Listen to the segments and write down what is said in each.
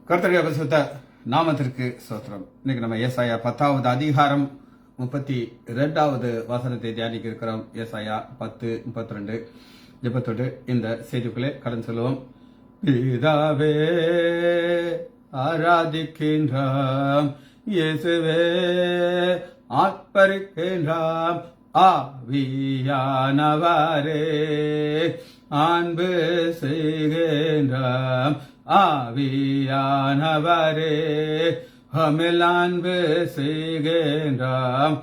கர்த்தருடைய பரிசுத்த நாமத்திற்கு ஸ்தோத்திரம். இன்னைக்கு நம்ம ஏசாயா 10வது அதிகாரம் 32வது வசனத்தை தியானிக்க இருக்கிறோம். ஏசாயா 10:32 ஜெபத்தோடு இந்த செய்திக்குள்ளே கடந்து செல்வோம். பிதாவே ஆராதிக்கின்றாம், இயேசுவே ஆர்ப்பரிக்கின்றாம், ஆவியானவரே அன்பு செய்கின்றாம், ஆவியானவரே ஹமில் அன்பு செய்கின்றாம்,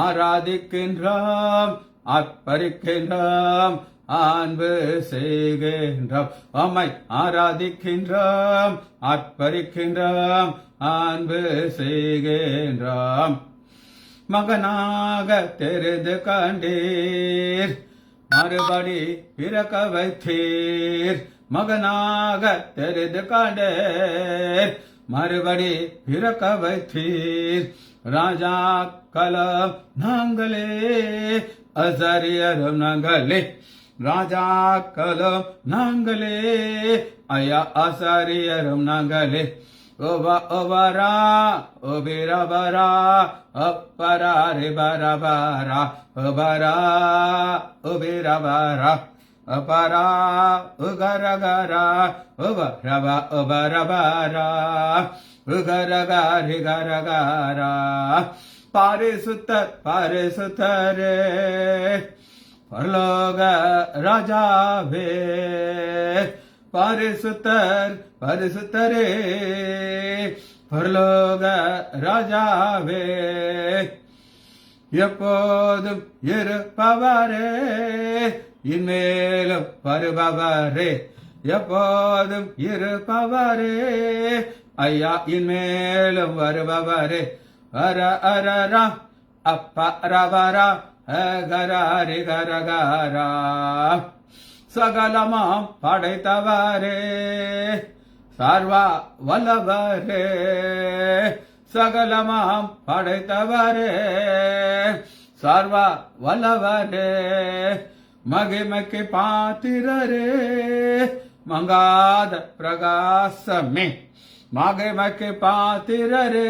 ஆராதிக்கின்றாம், ஆர்ப்பரிக்கின்றாம், அன்பு செய்கின்றாம், அம்மை ஆராதிக்கின்றாம், ஆர்ப்பரிக்கின்றாம், அன்பு செய்கின்றாம். மகனாக தெரிந்து கண்டீர், மறுபடி பிறக்க வைத்தீர். மகனாக தெரிந்து கண்டீர், மறுபடி பிறக்க வைத்தீர். ராஜா கலம் நாங்களே, அசரியரும் நாங்களே. ராஜா கலம் நாங்களே, ஐயா அசரியரும் நாங்களே. ஓவரா ஓபிரபரா அப்பரா ரிபரபரா ஓபரா ஓபிரபரா அப்பரா உகரகரா ஓபரப ஓபரபரா உகரகாரி கரகாரா. பரிசுத்தர் பரிசுத்தரே பரலோக ராஜாவே, பரிசுத்தர் பரிசுத்தரே பரலோக ராஜாவே, எப்போதும் இருப்பவரே இன்மேலும் வருபவரே, எப்போதும் இருப்பவரே ஐயா இன்மேலும் வருபவரே. அர அரரா அப்ப ரவரா அகராரி கரகாரா. சகலமாம் படைத்தவரே சர்வா வல்லவரே, சகலமாம் படைத்தவரே சர்வா வல்லவரே, மகிமைக்கு பாத்திரரே மங்காத பிரகாசமே, மகிமைக்கு பாத்திரரே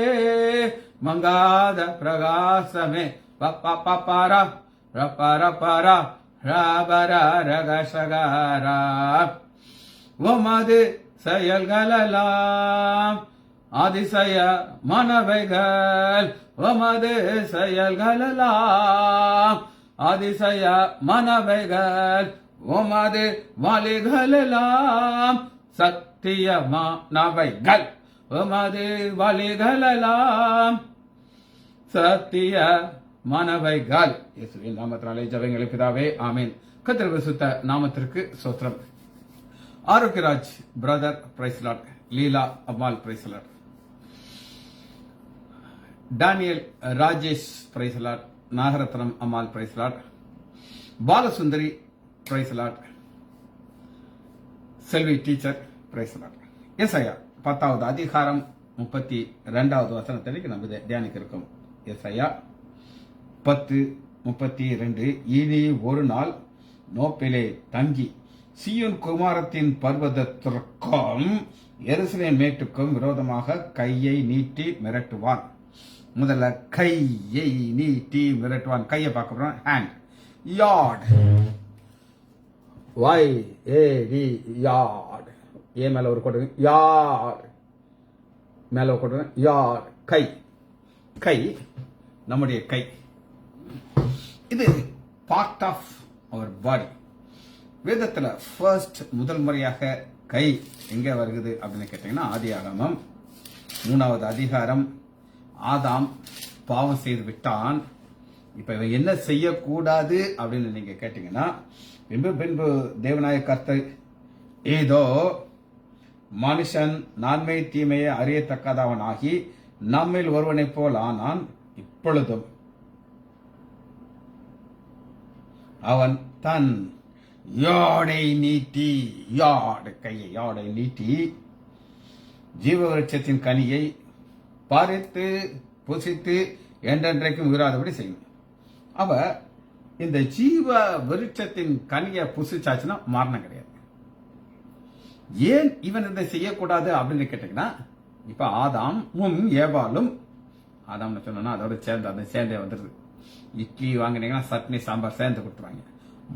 மங்காத பிரகாசமே. பப்பரா ரப்பரப்பரா ராபரா ரகசகாரா. உமது செயல்களெல்லாம் அதிசய மனவைகள், உமது செயல்களெல்லாம் அதிசய மனவைகள், உமது வழிகளெல்லாம் சத்தியமானவைகள், உமது வழிகளெல்லாம் சத்திய மாணவைகள். இயேசுவின் நாமத்தினாலே ஜெபங்களை பிதாவே, ஆமீன். கர்த்தர் பரிசுத்த நாமத்திற்கு ஸ்தோத்திரம். Arokiyaraj brother praise lord, Leela Ammal praise lord, Daniel Rajesh praise lord, Nagarathnam Ammal praise lord, Balasundari praise lord, Selvi teacher praise lord. ஏசாயா 10வது அதிகாரம் 32வது வசனத்திற்கு நம்ம தியானிக்க இருக்கோம். ஏசாயா 10:32. இனி ஒரு நாள் நோப்பிலே தங்கி சீயோன் குமாரத்தின் பர்வதத்திற்கும் எருசலேம் மேட்டுக்கும் விரோதமாக கையை நீட்டி மிரட்டுவான். முதல்ல கையை நீட்டி மிரட்டுவான். கையை பார்க்க ஹேண்ட், யார்ட், YAD யார்ட், ஏ மேல ஒரு கோடு, யார்ட் மேல ஒரு கோடு, யார்ட். கை, கை நம்முடைய கை, இது பார்ட் ஆஃப் அவர் பாடி. வேதத்துல ஃபர்ஸ்ட் முதல் முறையாக கை எங்க வருகிறது அப்படின்னு கேட்டீங்கன்னா ஆதியாகமம் 3வது அதிகாரம். ஆதாம் பாவம் செய்து விட்டான். இப்ப இவன் என்ன செய்யக்கூடாது அப்படின்னு நீங்க கேட்டீங்கன்னா, பின்பு தேவநாய கர்த்தர் ஏதோ மனுஷன் நன்மை தீமையை அறியத்தக்கதவன் ஆகி நம்மில் ஒருவனைப் போல் ஆனான். இப்பொழுதும் அவன் தன் யாடை நீட்டி, யாடு கையை யாடை நீட்டி ஜீவ விருட்சத்தின் கனியை பறித்து புசித்து என்றென்றைக்கும் உயிராதபடி செய்யும். அவ இந்த ஜீவ விருட்சத்தின் கனியை புசிச்சாச்சுன்னா மரணம் கிடையாது. ஏன் இவன் இதை செய்யக்கூடாது அப்படின்னு கேட்டீங்கன்னா, இப்ப ஆதாமும் ஏவாளும், ஆதாம்னு சொன்னா அதோட சேர்ந்து அந்த சேர்ந்தே வந்துடுது. இட்லி வாங்கினீங்கன்னா சட்னி சாம்பார் சேர்ந்து கொடுத்துருவாங்க,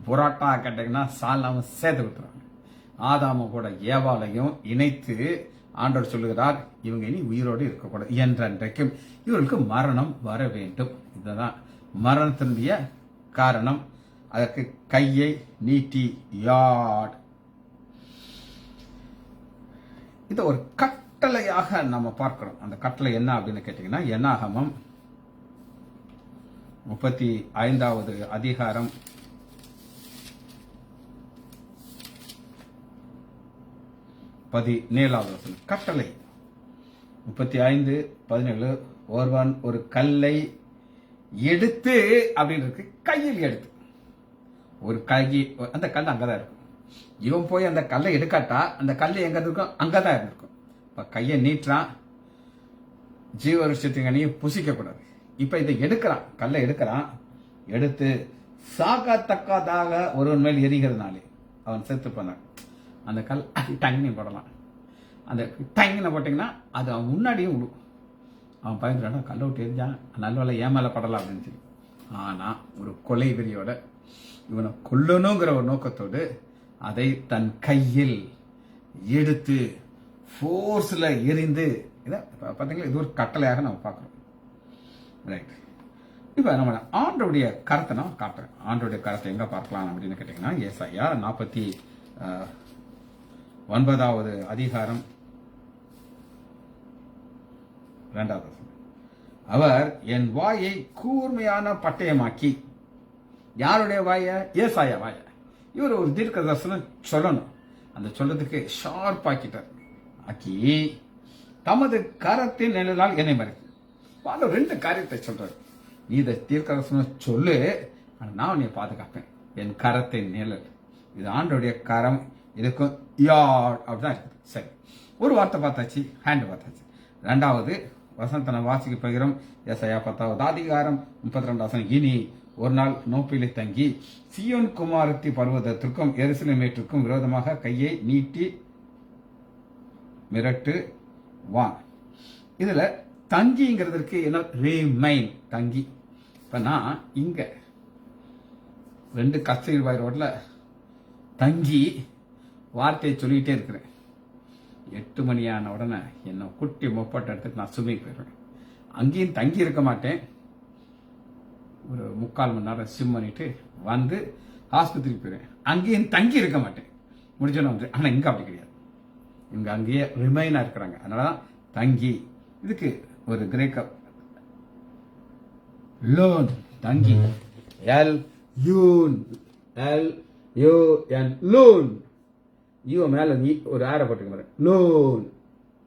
புரோட்டா கேட்டீங்கன்னா சால்னாவும் சேர்த்து கொடுத்துருவாங்க. ஆதாமும் கூட ஏவாளையும் இணைத்து ஆண்டவர் சொல்லுகிறார், இவங்க இனி உயிரோடு இருக்கக்கூடாது, என்றென்றைக்கும் இவர்களுக்கு மரணம் வர வேண்டும். இதுதான் மரணத்தினுடைய காரணம். அதற்கு கையை நீட்டி யாட், இதை ஒரு கட்டளையாக நம்ம பார்க்கிறோம். அந்த கட்டளை என்ன அப்படின்னு கேட்டீங்கன்னா, என்னாகமம் 35வது அதிகாரம் 17வது வசனம். கட்டளை 35:17. ஒருவன் ஒரு கல்லை எடுத்து அப்படின்னு இருக்கு, கையில் எடுத்து. ஒரு கை, அந்த கல் அங்கதான் இருக்கும். இவன் போய் அந்த கல்லை எடுக்காட்டா அந்த கல் எங்க இருக்கும், அங்கதான் இருந்திருக்கும். இப்ப கையை நீட்டுறான், ஜீவ விஷயத்தையும் புசிக்க கூடாது. இப்ப இதை எடுக்கிறான், கல்லை எடுக்கிறான், எடுத்து சாகத்தக்கதாக ஒருவன் மேல் எரிகிறதுனாலே அவன் செத்து போனான். அந்த கல் டங்கினி போடலாம். அந்த டங்கின போட்டீங்கன்னா அது அவன் முன்னாடியும் விடும். அவன் பயந்துடான், கல்லை விட்டு எரிஞ்சான், நல்ல வேலை ஏன் மேல படலாம் அப்படின்னு சொல்லி. ஆனா ஒரு கொலை வெறியோட இவனை கொல்லணுங்கிற ஒரு நோக்கத்தோடு அதை தன் கையில் எடுத்து ஃபோர்ஸ்ல எரிந்து, இதை பார்த்தீங்களா, இது ஒரு கட்டளையாக நம்ம பார்க்கிறோம். ரைட். இப்ப நம்ம ஆண்டோடைய கருத்தை நான் காட்டுறேன். ஆண்டோடைய கருத்தை எங்க பார்க்கலாம் அப்படின்னு கேட்டீங்கன்னா, ஏசாயா 49வது அதிகாரம் 2வது வசனம். அவர் என் வாயை கூர்மையான பட்டயமாக்கி, யாருடைய வாய? ஏசாயா வாய. இவர் ஒரு தீர்க்க தரிசனம் சொல்லணும், அந்த சொல்லதுக்கு ஷார்ப் ஆக்கிட்டார். ஆக்கி தமது கரத்தின் நிழலால் என்னை மறைத்து. ரெண்டு காரியத்தை சொல்றாரு. நீ இதை தீர்க்க தரிசனம் சொல்லு, நான் உன்னை பாதுகாப்பேன், என் கரத்தின் நிழல். இது ஆண்டோடைய கரம், இதுக்கும் யாட் அப்படிதான் இருக்குது. சரி, ஒரு வார்த்தை பார்த்தாச்சு, ஹேண்ட் பார்த்தாச்சு. 2வது வசனத்தை நம்ம வாசிக்க போகிறோம். ஏசாயா 10வது அதிகாரம் 32வது வசனம். இனி ஒரு நாள் நோப்பிலே தங்கி சீயோன் குமாரத்தி பர்வதத்திற்கும் எருசலேமிற்கும் விரோதமாக கையை நீட்டி மிரட்டு வான். இதுல தங்கிங்கிறதுக்கு என்ன? ரிமைன், தங்கி. இப்ப நான் இங்க 2 கஸ்தூரிபாய் ரோட்ல தங்கி வார்த்தையை சொல்லிக்கிட்டே இருக்கிறேன். 8 மணி ஆன உடனே என்ன குட்டி முப்பாட்டை எடுத்துட்டு நான் ஸ்விம்மிங் போயிடுவேன். அங்கேயும் தங்கி இருக்க மாட்டேன். ஒரு 3/4 மணி நேரம் ஸ்விம் பண்ணிட்டு வந்து ஆஸ்பத்திரிக்கு போயிடுவேன். அங்கேயும் தங்கி இருக்க மாட்டேன், முடிஞ்சோன்னு வந்து. ஆனா இங்க அப்படி கிடையாது, இங்க அங்கேயே ரிமைனா இருக்கிறாங்க. அதனாலதான் தங்கி. இதுக்கு ஒரு கிரேக்க லோன், தங்கி, LUN, லோன். யூ மேல ஒரு ஆர போட்டுக்க, லோன்.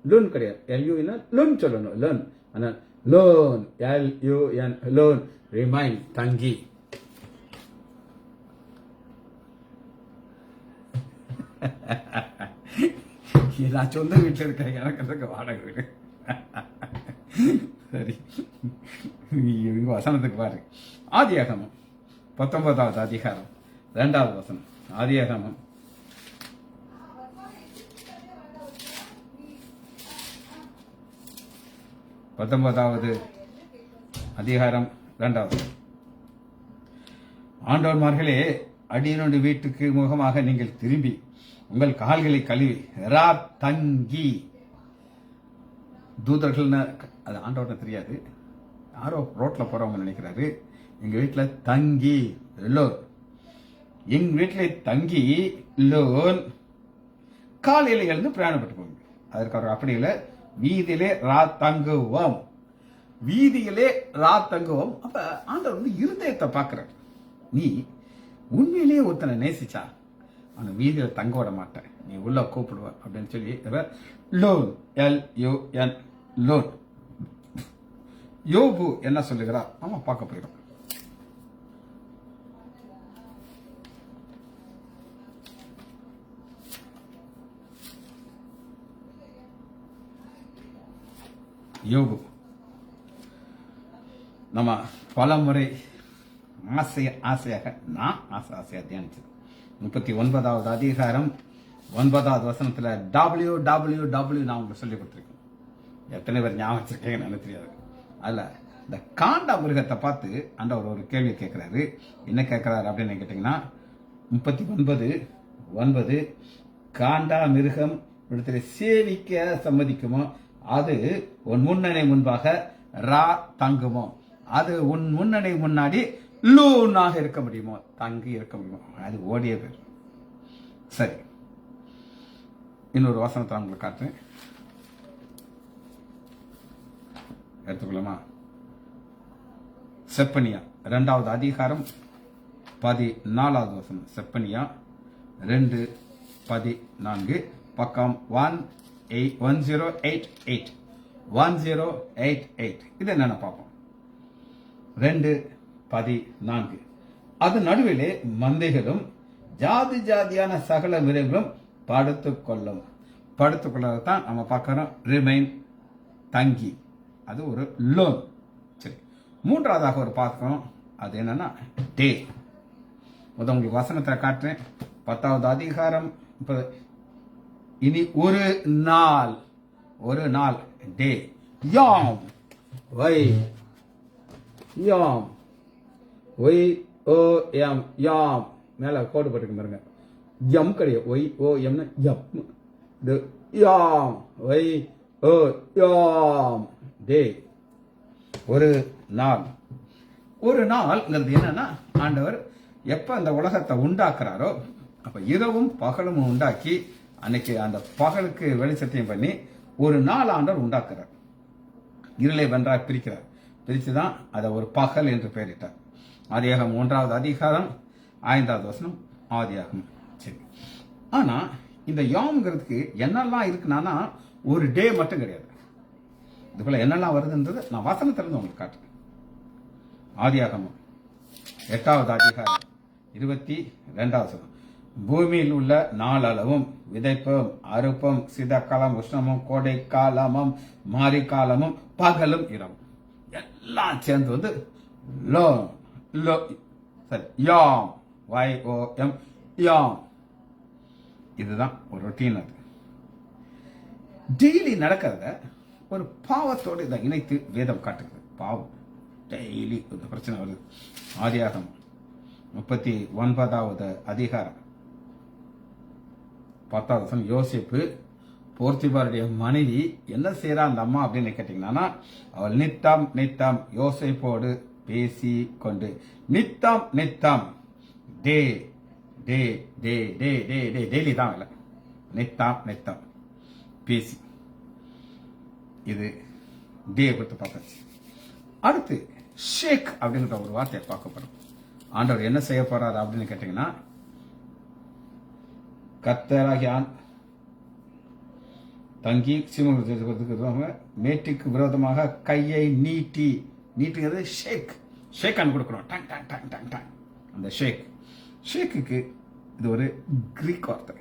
லோன் கிடையாது, LUN லோன் சொல்லணும், லோன். ஆனா லோன், LUN, லோன். ரிமைன், தங்கி. நான் சொந்த வீட்டில் இருக்கிற எனக்கு வாடகை வீடு. சரி, இவங்க வசனத்துக்கு பாரு. ஆதியாகமம் 19வது அதிகாரம் 2வது வசனம். ஆதியாகமம் 19வது அதிகாரம் 2வது. ஆண்டவன்மார்களே, அடியனுடைய வீட்டுக்கு முகமாக நீங்கள் திரும்பி உங்கள் கால்களை கழுவி தங்கி. தூதர்கள்னு அது ஆண்டவர்னு தெரியாது, யாரோ ரோட்ல போறவங்க நினைக்கிறாரு. எங்க வீட்டுல தங்கி லோன், எங்க வீட்டுல தங்கி லோன். காலையில எழுந்து பிரயாணப்பட்டு போங்க. அதற்கு அவர் அப்படி இல்லை, வீதியிலே தங்குவோம், வீதியிலே தங்குவோம். அப்ப ஆண்டவர் வந்து இருதயத்தை பார்க்கிறார். நீ உண்மையிலேயே ஒருத்தனை நேசிச்சா அவனை வீதியில தங்க விட மாட்டேன், நீ உள்ள கூப்பிடுவ அப்படின்னு சொல்லி லோன், LUN, லோன். யோபு என்ன சொல்லுகிறார் ஆமா பார்க்க போயிடும். யோபு நம்ம பல முறை ஆசையாக நான் ஆசையா தியானிச்சது. 39வது அதிகாரம் 9வது வசனத்துல WWW நான் உங்களுக்கு சொல்லி கொடுத்துருக்கேன். எத்தனை பேர் ஞாபகம் வச்சிருக்கீங்கன்னு எனக்கு தெரியாது. அதுல இந்த காண்டா மிருகத்தை பார்த்து ஆண்டவர் ஒரு கேள்வி கேட்கிறாரு. என்ன கேட்கிறாரு அப்படின்னு கேட்டீங்கன்னா 39:9 காண்டா மிருகம் இடத்துல சேவிக்க சம்மதிக்குமோ அது உன் முன்னணி முன்பாக ரா தங்குமோ, அது உன் முன்னணி முன்னாடி லூனாக இருக்க முடியுமோ, தங்கி இருக்க முடியுமோ, அது ஓடிய பேர். சரி, இன்னொரு வசனத்தை உங்களுக்கு காட்டுறேன், எடுத்துக்கலாமா? செப்பனியா 2வது அதிகாரம் 14வது வசனம். செப்பனியா 2:14 பக்கம் 1088. 1088 இது என்னன்னு பார்ப்போம். 2:14 அது நடுவிலே மந்தைகளும் ஜாதி ஜாதியான சகல மிருகங்களும் படுத்துக்கொள்ளும். படுத்துக்கொள்ளதான் நம்ம பார்க்கிறோம். ரிமைன் தங்கி, அது ஒரு லோன். சரி, 3வதாக ஒரு பார்க்கிறோம், அது என்னன்னா டே. உங்களுக்கு வசனத்தை காட்டுறேன். 10வது அதிகாரம். இனி ஒரு நாள் டே. யாம் வை யாம் ஒய் ஓ எம் யாம் மேல கோடு போட்டுக்க பாருங்க. எம் கிடையாது, ஒய் ஓ எம்னா எம். இது யாம் வை ஓ யாம் டே. ஒரு நாள்ங்கிறது என்னன்னா, ஆண்டவர் எப்ப அந்த உலகத்தை உண்டாக்குறாரோ அப்ப இரவும் பகலும் உண்டாக்கி அன்னைக்கு அந்த பகலுக்கு வெளிச்சத்தையும் பண்ணி ஒரு நாள் ஆண்டவர் உண்டாக்குறார். இருளை வென்றார் பிரிக்கிறார். பிரிச்சுதான் அதை ஒரு பகல் என்று பெயரிட்டார். ஆதியாகமம் 1வது அதிகாரம் 5வது வசனம். ஆதியாகமம். சரி, ஆனா இந்த யாம்ங்கிறதுக்கு என்னெல்லாம் இருக்குன்னா ஒரு டே மட்டும் கிடையாது. இதுக்குள்ள என்னெல்லாம் வருதுன்றது நான் வசனத்திலிருந்து உங்களுக்கு காட்டுறேன். ஆதியாகமம் 8வது அதிகாரம் 22வது வசனம். பூமியில் உள்ள நாளளவும் விதைப்பும் அறுப்பும் சிதக்காலம் உஷ்ணமும் கோடை காலமும் மாரி காலமும் பகலும் இரவும் எல்லாம் சேர்ந்து வந்து லோ லோ சரி யாம் YOM யாம். இதுதான் ஒரு ரொட்டீன். அது டெய்லி நடக்கிறத ஒரு பாவத்தோடு இதை இணைத்து வேதம் காட்டுகிறது. பாவம் டெய்லி இந்த பிரச்சனை வருது. ஆதியாகமம் 39வது அதிகாரம் 10வது வசனம். யோசேப்பு போர்த்திபாருடைய மனைவி என்ன செய்யறா அந்த அம்மா அப்படின்னு கேட்டீங்கன்னா, அவள் நித்தம் யோசேப்போடு பேசி கொண்டு நித்தம் டே டே டே டே டே டே டெய்லி தான் இல்லை, நித்தம் பேசி. இது டே கொடுத்து பார்த்தாச்சு. அடுத்து ஷேக் அப்படிங்கிற ஒரு வார்த்தையை பார்க்க போறோம். ஆண்டவர் என்ன செய்ய போறாரு அப்படின்னு கேட்டீங்கன்னா, கர்த்தராகிய தங்கி சீமோனுக்கு மேட்டுக்கு விரோதமாக கையை நீட்டுங்கிறது ஷேக் கொடுக்கிறோம். டங் டங் டங் டங் டங். அந்த ஷேக்குக்கு இது ஒரு கிரீக் வார்த்தை.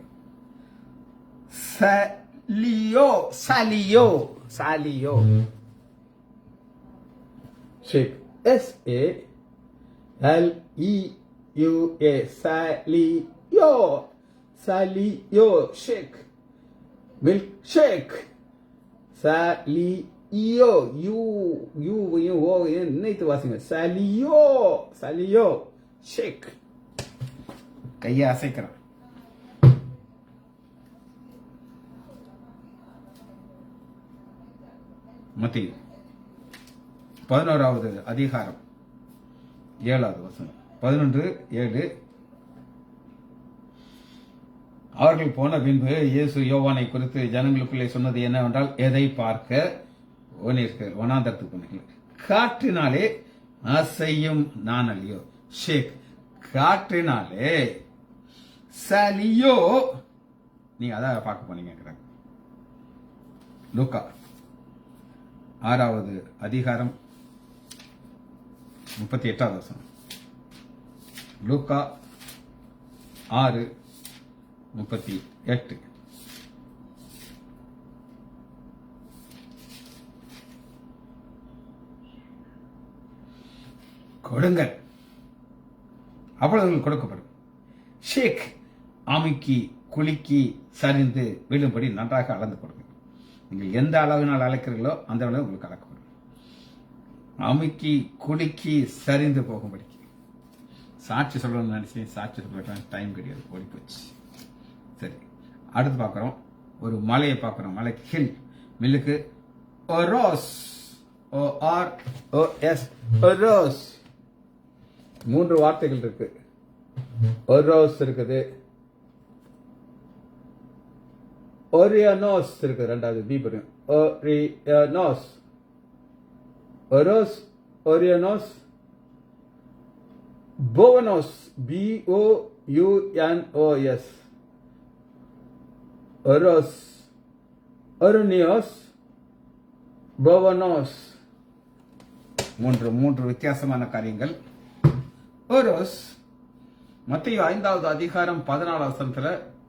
சாலியோ ஷேக் SALEUA சாலியோ ஷேக். மில்க் ஷேக் சாலியோ யூ நினைத்து வாசிங்க. சாலியோ ஷேக். கையை அசைக்கிறான். மத்தேயு 11வது அதிகாரம் 7வது வசனம். 11:7. அவர்கள் போன பின்பு இயேசு யோவானை குறித்து ஜனங்களுக்குள்ளே சொன்னது என்னவென்றால், எதை பார்க்க வனாந்தரத்துக்கு போனீர்கள்? காற்றினாலே அசையும் நாணலியோ ஷேக். காற்றினாலே சலியோ நீங்க அதான் பார்க்க போனீங்க. லூக்கா 6வது அதிகாரம் 38வது வசனம். லூக்கா 6:38. கொடுங்கள் அப்பொழுது கொடுக்கப்படும். ஷேக் அமுக்கி குலுக்கி சரிந்து விழும்படி நன்றாக அளந்து கொடுங்க. நீங்கள் எந்த அளவினால் அழைக்கிறீர்களோ அந்த அளவு உங்களுக்கு அழைக்கப்படும். அமுக்கி குலுக்கி சரிந்து போகும்படிக்கு. சாட்சி சொல்லணும்னு நினைச்சேன், சாட்சி சொல்லிட்டேன், டைம் கிடையாது, ஓடி போச்சு. சரி, அடுத்து பார்க்குறோம், ஒரு மலையை பார்க்குறோம். மலைக்கு ஹில், மில்லுக்கு ஒரோஸ், OROS, ஒரோஸ். 3 வார்த்தைகள் இருக்கு. ஒரோஸ் இருக்குது, ஒரியானோஸ் இருக்கு, 2வது பி வரும், ஒரியானோஸ், ஒரோஸ், ஒரியானோஸ், போவனோஸ், BOUNOS, ஒரோஸ், ஒருனியோஸ், போவனோஸ். 3 வித்தியாசமான காரியங்கள். ஒரோஸ் மத்தேயு 5வது அதிகாரம் 14வது வசனத்துல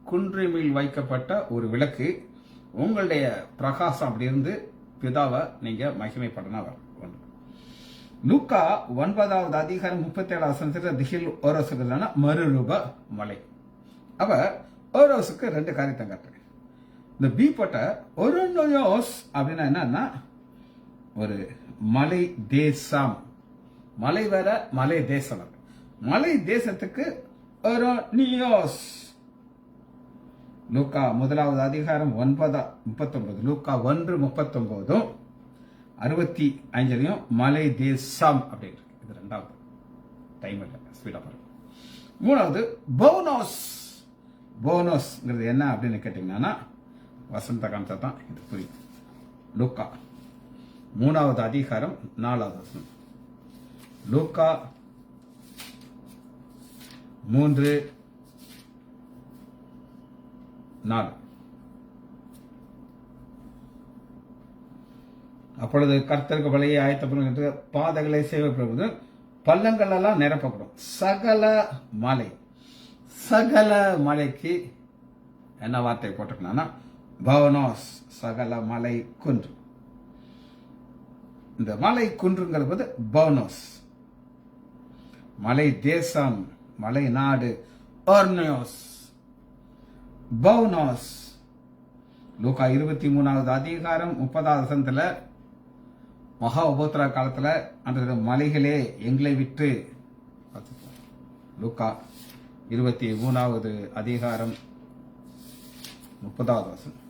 குன்றின் மேல் வைக்கப்பட்ட ஒரு விளக்கு, உங்களுடைய பிரகாசம் அப்படி இருந்து பிதாவை நீங்க மகிமைப்படணும். லூக்கா 9வது அதிகாரம் 37வது வசனத்துல திகில் ஓரோஸுக்கு மறுரூப மலை. அவ ஓரோஸுக்கு 2 காரியத்தை காட்டுறேன். இந்த பி போட்ட ஒருனோயோஸ் அப்படின்னா என்னன்னா ஒரு மலை தேசம். மலை வேற, மலை தேசம் வேற. மலை தேசத்துக்கு ஒரோனியோஸ். லூக்கா 1வது அதிகாரம் 9:39, லூக்கா 1:39, 65 மலை தேசம் அப்படின்னு இருக்கு. இது 2வது. டைம் இல்லை, ஸ்பீடா பாருங்க. 3வது போனோஸ். போனோஸ்ங்கிறது என்ன அப்படின்னு கேட்டீங்கன்னா வசந்த காமிச்சா தான் இது புரியும். லூக்கா 3வது அதிகாரம் 4வது வசனம். லூக்கா 3:4. அப்பொழுது கர்த்தருக்கு பலியை ஆயத்தப்படுகின்ற பாதைகளை சேவைப்படுவது, பள்ளங்கள் எல்லாம் நிரப்பப்படும். சகல மலைக்கு என்ன வார்த்தை போட்டிருக்கா? பவனோஸ், சகல மலை குன்று. இந்த மலை குன்றுங்கிறது பவனோஸ். மலை தேசம், மலை நாடு ஒர்னியோஸ், பவுனோஸ். லூக்கா 23வது அதிகாரம் 30வது வசனத்துல மகா உபோத்திர காலத்துல அந்த மலைகளே எங்களை விட்டு. லூக்கா 23வது அதிகாரம் 30வது வசனம்.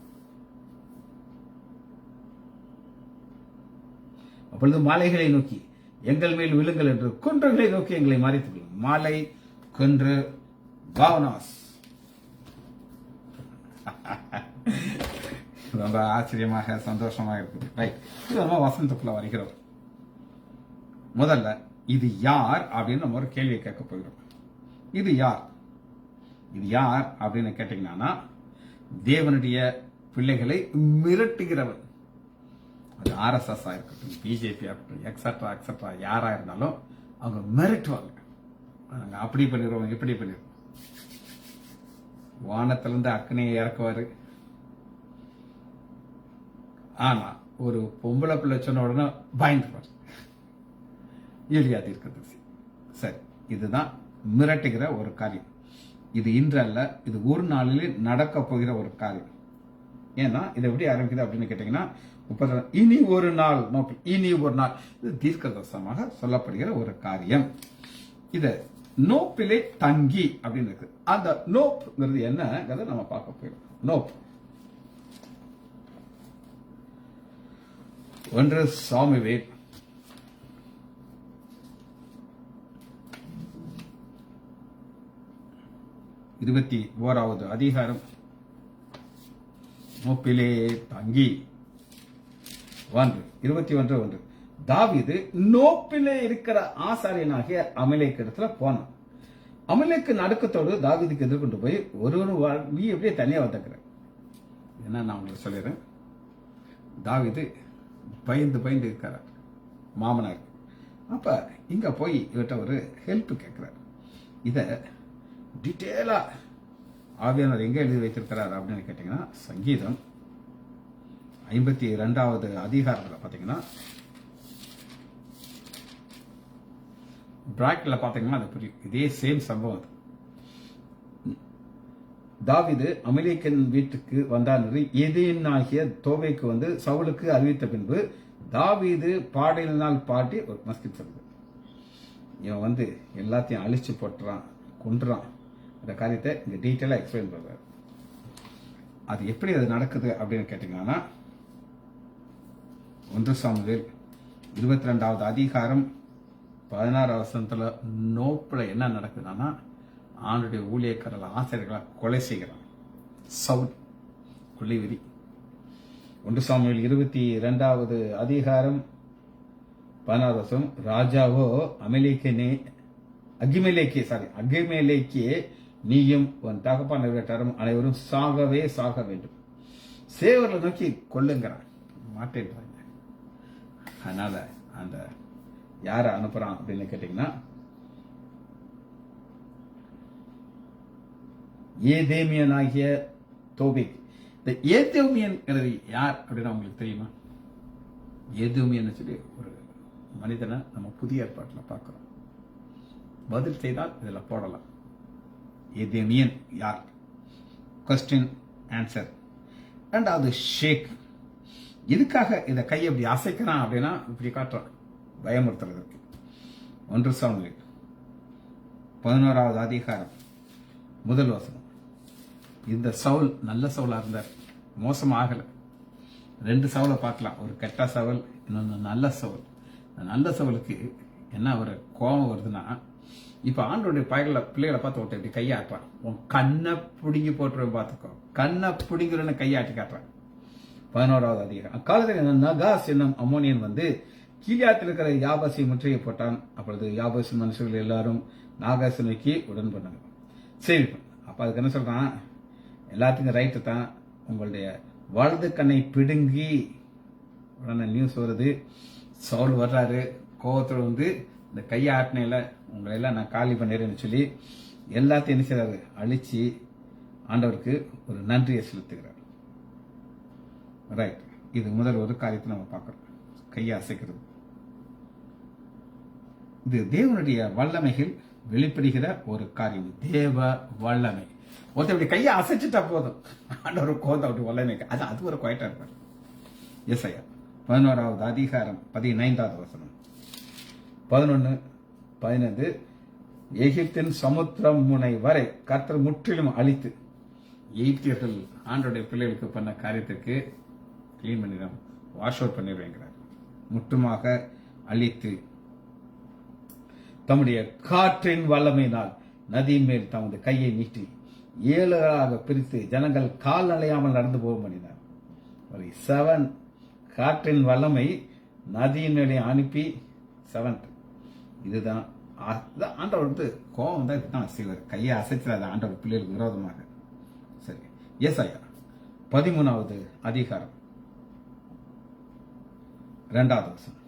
அப்பொழுது மலைகளை நோக்கி எங்கள் மேல் விழுங்கள் என்று குன்றுகளை நோக்கி எங்களை மறைத்து. மலை, குன்று, பவுனோஸ். ரொம்ப ஆச்சரியமாக சந்தோஷமாக இருக்குது. ரைட், இது நம்ம வசந்தத்துக்குள்ள வருகிறோம். முதல்ல இது யார் அப்படின்னு நம்ம ஒரு கேள்வியை கேட்க போகிறோம். இது யார் அப்படின்னு கேட்டீங்கன்னா தேவனுடைய பிள்ளைகளை மிரட்டுகிறவன். அது RSS இருக்கட்டும், பிஜேபி ஆகட்டும், எக்ஸட்ரா யாரா இருந்தாலும் அவங்க மிரட்டுவாங்க. நாங்க அப்படி பண்ணிடுவோம், இப்படி பண்ணிடுவோம். வானத்திலிருந்து அக்னியை இறக்குவாரு. ஆனா ஒரு பொம்பளை பிள்ளை சொன்ன உடனே பயந்துருவார். எலியா தீர்க்கதரிசி. சரி, இதுதான் மிரட்டுகிற ஒரு காரியம். இது இன்று அல்ல, இது ஒரு நாளிலே நடக்க போகிற ஒரு காரியம். ஏன்னா இது எப்படி ஆரம்பிக்குது அப்படின்னு கேட்டீங்கன்னா, இனி ஒரு நாள், இது தீர்க்கதரிசனமாக சொல்லப்படுகிற ஒரு காரியம். இத நோப்பிலே தங்கி அப்படின்னு இருக்கு. அந்த நோப்ங்கிறது என்னங்கிறத நம்ம பார்க்க போயிடும். நோப் 1 சாமுவேல் 21வது அதிகாரம். நோப்பிலே தங்கி 21:1. தாவீது நோப்பிலே இருக்கிற ஆசாரியனாகிய அமலேக்கு இடத்துல போனான். அமலேக்கு நடுக்கத்தோடு தாவீதுக்கு எதிர்கொண்டு போய் நீ எப்படியே தனியா வந்துக்கிற என்ன நான் உங்களுக்கு சொல்லிடுறேன். தாவீது பயந்து இருக்கிறார் மாமனார். அப்ப இங்க போய் இவர்கிட்ட ஒரு ஹெல்ப் கேட்கிறார். இத டீட்டெயிலா ஆவியானவர் எங்க எழுதி வைத்திருக்கிறார் அப்படின்னு கேட்டீங்கன்னா, சங்கீதம் 52வது அதிகாரத்தில் பாத்தீங்கன்னா பிராக்கெட்ல பாத்தீங்கன்னா அது புரியும். இதே சேம் சம்பவம். தாவீது அமலேக்கின் வீட்டுக்கு வந்தான் என்று எதேனாகிய தோபைக்கு வந்து சவுலுக்கு அறிவித்த பின்பு தாவீது பாடலினால் பாடி ஒரு மஸ்கித் சொல்லுது. இவன் வந்து எல்லாத்தையும் அழிச்சு போட்டுறான், கொன்றான். இந்த காரியத்தை இங்க டீட்டெயிலா எக்ஸ்பிளைன் பண்றாரு. அது எப்படி அது நடக்குது அப்படின்னு கேட்டீங்கன்னா 1 சாமுவேல் 22வது அதிகாரம் 16 வசனத்துல நோப்புல என்ன நடக்குதுன்னா, ஆண்டுடைய ஊழியக்காரர்கள் ஆசிரியர்களை கொலை செய்கிறான் சவுல் கொள்ளைவெறி. 1 சாமுவேல் 22வது அதிகாரம் 16 வசனம், ராஜாவோ அகிமேலேக்கே நீயும் உன் தகப்பான வீட்டாரும் அனைவரும் சாகவே சாக வேண்டும், சேவர்களை நோக்கி கொள்ளுங்கிறான். மாட்டேன்றாங்க. அதனால அந்த யாரை அனுப்புறான் அப்படின்னு கேட்டீங்கன்னா, ஏதேமியனாகிய தோபிக். இந்த ஏதோமியன் யார் அப்படின்னு உங்களுக்கு தெரியுமா? ஏதோமியன் சொல்லி ஒரு மனிதனை நம்ம புதிய ஏற்பாட்டில் பார்க்கிறோம். பதில் செய்தால் இதில் போடலாம். ஏதேமியன் யார்? Question answer. ரெண்டாவது ஷேக். இதுக்காக இந்த கையை இப்படி அசைக்கிறான் அப்படின்னா இப்படி காட்டுறான், பயமுறுத்துறதுக்கு. 1 சாமுவேல் 11வது அதிகாரம் 1 வசனம். இந்த சவுல் நல்ல சவுலா இருந்தார், மோசமாகல. 2 சவுலை பார்க்கலாம், ஒரு கெட்ட சவுல், இன்னொன்று நல்ல சவுல். நல்ல சவுலுக்கு என்ன ஒரு கோபம் வருதுன்னா, இப்ப ஆண்டோடைய பிள்ளைகளை பார்த்து ஒருத்தர் இப்படி கையாட்டுறான், உன் கண்ணை பிடுங்கி போட்டுருவேன் பார்த்துக்கோ, கண்ணை பிடிங்கிறன்னு கையாட்டி காட்டுறான். 11வது அதிகாரம். அக்காலத்தில் நகாஸ் என்னும் அம்மோனியன் வந்து கீழியாத்தில் இருக்கிற யாபாசி முற்றுகை போட்டான். அப்பொழுது யாபாசி மனுஷர்கள் எல்லாரும் நாகாசை நோக்கி உடன் பண்ணாங்க. சரி, அப்ப அதுக்கு என்ன சொல்றான்? எல்லாத்துக்கும் ரைட்டு தான், உங்களுடைய வலது கண்ணை பிடுங்கி. உடனே நியூஸ் வருது, சவுல் வர்றாரு, கோவத்தில் வந்து இந்த கையாட்டினையில உங்களை எல்லாம் நான் காலி பண்ணிடுறேன்னு சொல்லி எல்லாத்தையும் என்ன செய்யறாரு? அழிச்சு ஆண்டவருக்கு ஒரு நன்றியை செலுத்துகிறார். ரைட். இது முதல் ஒரு காரியத்தை நம்ம பார்க்கிறோம், கையை அசைக்கிறது. இது தேவனுடைய வல்லமைகள் வெளிப்படுகிற ஒரு காரியம். தேவ வல்லமை. ஒருத்தர் இப்படி கையை அசைச்சுட்டா போதும், ஆண்டவர் கோதம் அப்படி வல்லமை. அது ஒரு குவைட்டா இருப்பார். ஏசாயா 11வது அதிகாரம் 15வது வசனம். 11:15. எகிப்தின் சமுத்திரம் முனை வரை கர்த்தர் முற்றிலும் அழித்து, எகிப்தியர்கள் ஆண்டோடைய பிள்ளைகளுக்கு பண்ண காரியத்துக்கு கிளீன் பண்ணிடும், வாஷ் அவுட் பண்ணிடுவேங்கிறார். முற்றுமாக அழித்து தம்முடைய காற்றின் வல்லமையினால் நதியின் மேல் தமது கையை நீட்டி 7 பிரித்து ஜனங்கள் கால் நலையாமல் நடந்து போக பண்ணினார். 7 காற்றின் வல்லமை நதியின் மேலே அனுப்பி 7. இதுதான் ஆண்டவர் வந்து கோபம் தான் இதுதான் செய்வார், கையை அசைச்சாத ஆண்டவர் பிள்ளைகளுக்கு விரோதமாக. சரி, ஏசாயா 13வது அதிகாரம் 2வது வசனம்.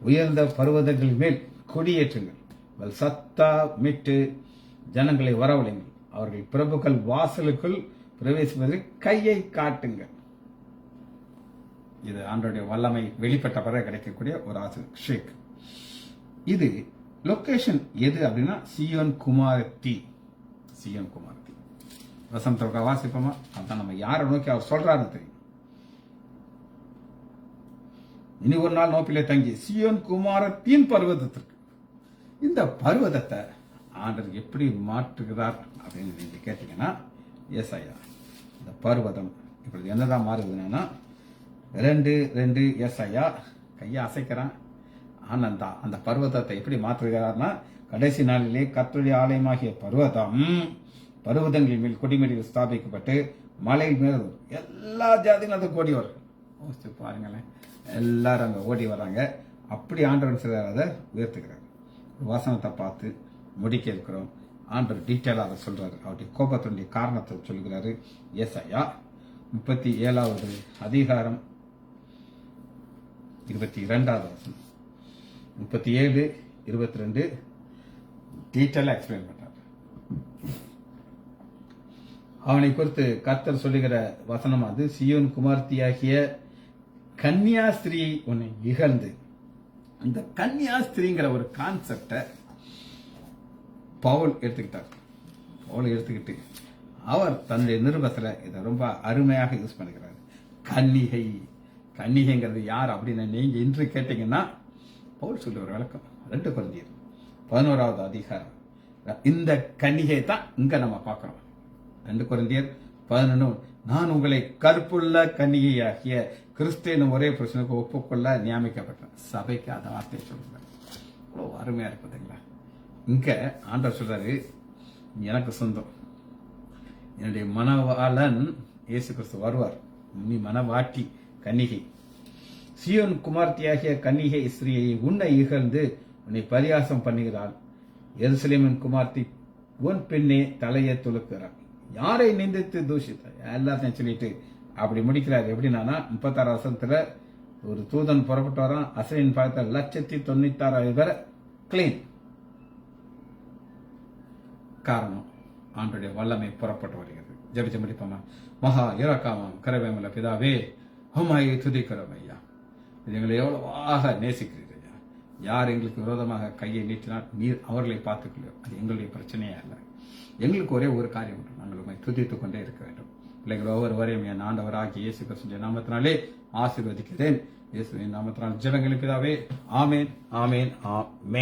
உயர்ந்த பர்வதங்கள் மேல் கொடியேற்றுங்கள், சத்தமிட்டு ஜனங்களை வரவழைங்கள், அவர்கள் பிரபுக்கள் வாசலுக்குள் பிரவேசிப்பதற்கு கையை காட்டுங்கள். இது ஆண்டோடைய வல்லமை வெளிப்பட்ட பிறகு கிடைக்கக்கூடிய ஒரு ஷேக். இது லொகேஷன் எது அப்படின்னா சியோன் குமாரத்தி. சியோன் குமாரத்தி வசனத்தை வாசிப்போமா? அதான் நம்ம யாரை நோக்கி அவர் சொல்றாருன்னு தெரியும். இனி ஒரு நாள் நோப்பிலே தங்கி சியோன் குமாரத்தின் பர்வதத்திற்கு. இந்த பர்வதத்தை ஆண்டவர் எப்படி மாற்றுகிறார் அப்படின்னு நீங்க கேட்டீங்கன்னா, ஏசாயா இந்த பர்வதம் இப்படி என்னதான் மாறுதுன்னா 2:2 ஏசாயா கையை அசைக்கிறான். ஆனந்தா அந்த பர்வதத்தை எப்படி மாற்றுகிறார்னா, கடைசி நாளிலே கர்த்தருடைய ஆலயமாகிய பர்வதங்களின் மேல் கொடிமேடியில் ஸ்தாபிக்கப்பட்டு மலையில் மேல் எல்லா ஜாதிகளும் அதை ஓடி வரும். பாருங்களேன், எல்லாரும் அங்க ஓடி வராங்க. அப்படி ஆண்டவர் செய்தார், அதை உயர்த்துகிறார். வாசனத்தை பார்த்து முடிக்க இருக்கிறோம். ஆண்டவர் டீட்டெயிலாக அதை சொல்றாரு, அவருடைய கோபத்தினுடைய காரணத்தை சொல்லுகிறாரு. ஏசாயா 37வது அதிகாரம் 22வது வசனம். 37:22 டீட்டெயிலாக எக்ஸ்பிளைன் பண்றார். அவனை குறித்து கர்த்தர் சொல்லுகிற வசனம் அது, சியோன் குமார்த்தியாகிய கன்னியாஸ்திரியை உன்னை இகழ்ந்து. அந்த கன்னியாஸ்திரிங்கிற ஒரு கான்செப்டை பவுல் எடுத்துக்கிட்டார். பவுல் எடுத்துக்கிட்டு அவர் தன்னுடைய நிருபத்துல இதை ரொம்ப அருமையாக யூஸ் பண்ணுகிறார். கன்னிகை, கன்னிகைங்கிறது யார் அப்படின்னு நீங்க இன்று கேட்டீங்கன்னா பவுல் சொல்லி ஒரு விளக்கம். 2 கொரிந்தியர் 11வது அதிகாரம் இந்த கன்னிகை தான் இங்க நம்ம பார்க்கிறோம். 2 கொரிந்தியர் 11. நான் உங்களை கற்புள்ள கன்னிகையாகிய கிறிஸ்துவின் ஒரே புருஷனுக்கு ஒப்புக்கொள்ள நியமிக்கப்பட்டேன். சபைக்கு அந்த வார்த்தையை சொல்றேன். அவ்வளோ அருமையா இருக்கு பார்த்தீங்களா. இங்க ஆண்டவர் சொல்றாரு, எனக்கு சொந்தம், என்னுடைய மணவாளன் இயேசு கிறிஸ்து வருவார், நீ மணவாட்டி கன்னிகை, சீயோன் குமார்த்தியாகிய கன்னிகை ஸ்ரீயை உன்னை இகழ்ந்து உன்னை பரியாசம் பண்ணுகிறாள், எருசலேமின் குமார்த்தி உன் பின்னே தலையை துளுக்கிறார். யாரை நிந்தித்து தூஷித்த எல்லாத்தையும் சொல்லிட்டு அப்படி முடிக்கிறார். எப்படின்னா 36 வருஷத்துல ஒரு தூதன் புறப்பட்டு வரான். அசலின் பார்த்த 196,000 பேரை கிளீன். காரணம் ஆண்டுடைய வல்லமை புறப்பட்டு வருகிறது. ஜபிச்சு முடிப்போமா. மகா இரக்காமம் கரவேமல பிதாவே, ஹோமாயை துதிக்கிறோம் ஐயா. இது எங்களை எவ்வளவாக நேசிக்கிறீர்கள் ஐயா. யார் எங்களுக்கு விரோதமாக கையை நீட்டினால் நீர் அவர்களை பார்த்துக்கலையோ அது எங்களுடைய பிரச்சனையே அல்ல. எங்களுக்கு ஒரே ஒரு காரியம் உண்டு, நாங்கள் உண்மை துதித்துக் கொண்டே இருக்க வேண்டும். பிள்ளைகள் ஒவ்வொருவரையும் என் ஆண்டவராகிய இயேசு கிறிஸ்துவின் நாமத்தினாலே ஆசீர்வதிக்கிறேன். இயேசுவின் நாமத்தினால் ஜெபங்களுக்கு பிதாவே. ஆமேன், ஆமேன், ஆமேன்.